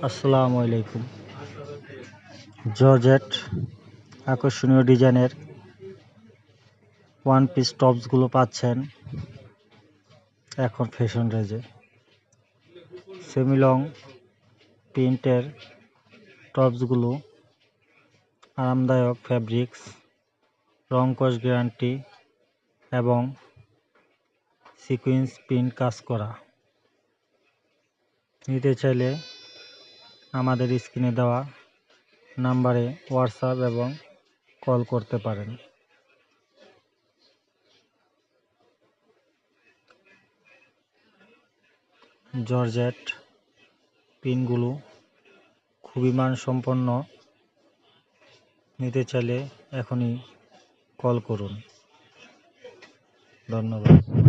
আসসালামু আলাইকুম। জর্জেট আকর্ষণীয় ডিজাইনের ওয়ান পিস টপসগুলো পাচ্ছেন এখন ফ্যাশন রেঞ্জে। সেমি লং প্রিন্টের টপসগুলো আরামদায়ক ফ্যাব্রিক্স, রং কস গ্যারান্টি এবং সিকুয়েন্স প্রিন্ট কাজ করা। নিতে চাইলে আমাদের স্ক্রিনে দেওয়া নাম্বারে হোয়াটসঅ্যাপ এবং কল করতে পারেন। জর্জেট পিনগুলো খুবই মানসম্পন্ন। নিতে চাইলে এখনই কল করুন। ধন্যবাদ।